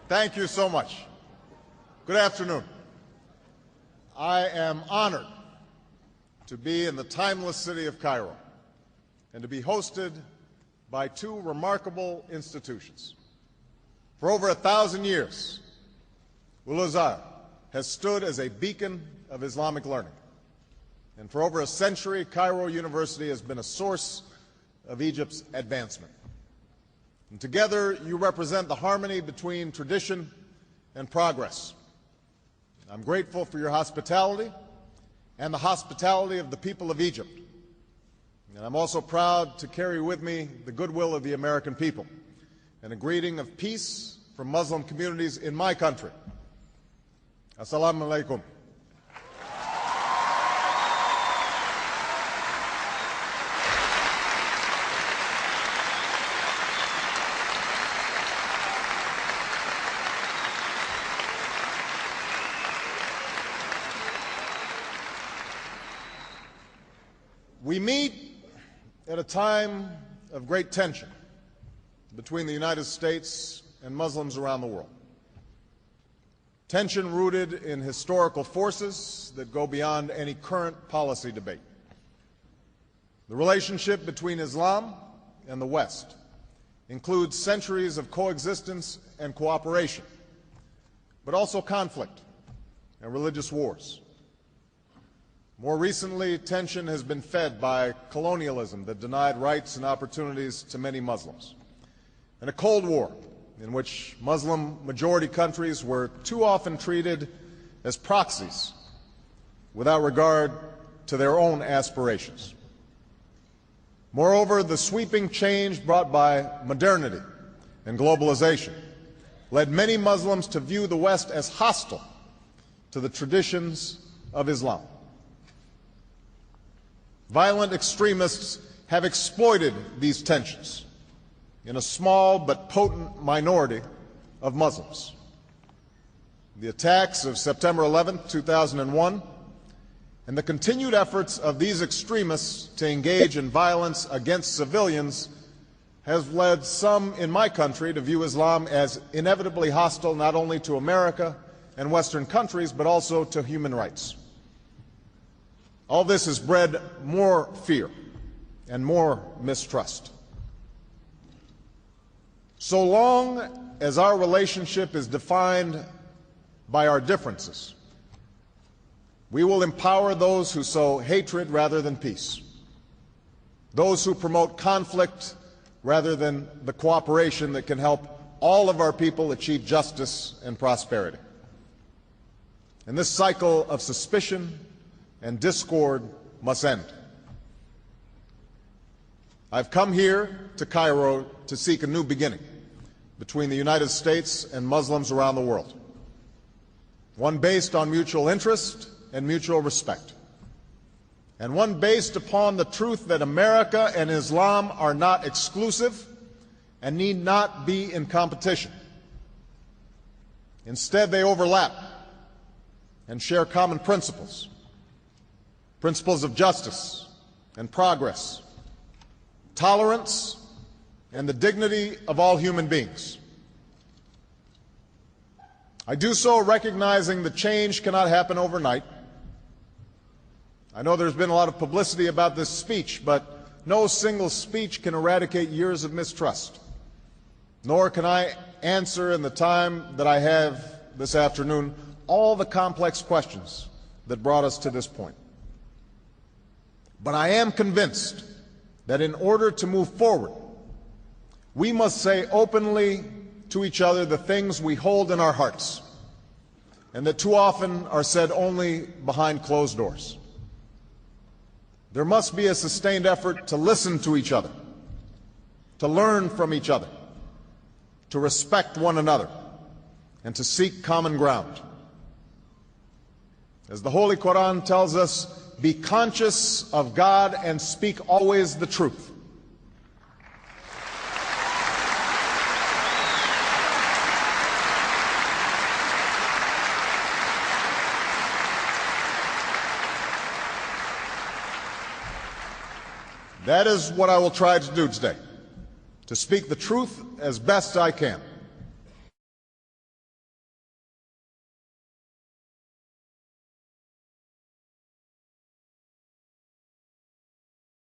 Thank you so much. Good afternoon. I am honored to be in the timeless city of Cairo and to be hosted by two remarkable institutions. For over 1,000 years, Al-Azhar has stood as a beacon of Islamic learning. And for over a century, Cairo University has been a source of Egypt's advancement. And together, you represent the harmony between tradition and progress. I'm grateful for your hospitality and the hospitality of the people of Egypt. And I'm also proud to carry with me the goodwill of the American people and a greeting of peace from Muslim communities in my country. Assalamu alaikum. We meet at a time of great tension between the United States and Muslims around the world. Tension rooted in historical forces that go beyond any current policy debate. The relationship between Islam and the West includes centuries of coexistence and cooperation, but also conflict and religious wars. More recently, tension has been fed by colonialism that denied rights and opportunities to many Muslims, and a Cold War in which Muslim-majority countries were too often treated as proxies without regard to their own aspirations. Moreover, the sweeping change brought by modernity and globalization led many Muslims to view the West as hostile to the traditions of Islam. Violent extremists have exploited these tensions in a small but potent minority of Muslims. The attacks of September 11, 2001, and the continued efforts of these extremists to engage in violence against civilians has led some in my country to view Islam as inevitably hostile not only to America and Western countries, but also to human rights. All this has bred more fear and more mistrust. So long as our relationship is defined by our differences, we will empower those who sow hatred rather than peace, those who promote conflict rather than the cooperation that can help all of our people achieve justice and prosperity. And this cycle of suspicion and discord must end. I've come here to Cairo to seek a new beginning between the United States and Muslims around the world, one based on mutual interest and mutual respect, and one based upon the truth that America and Islam are not exclusive and need not be in competition. Instead, they overlap and share common principles of justice and progress, tolerance, and the dignity of all human beings. I do so recognizing that change cannot happen overnight. I know there's been a lot of publicity about this speech, but no single speech can eradicate years of mistrust, nor can I answer in the time that I have this afternoon all the complex questions that brought us to this point. But I am convinced that in order to move forward, we must say openly to each other the things we hold in our hearts, and that too often are said only behind closed doors. There must be a sustained effort to listen to each other, to learn from each other, to respect one another, and to seek common ground. As the Holy Quran tells us, be conscious of God and speak always the truth. That is what I will try to do today, to speak the truth as best I can.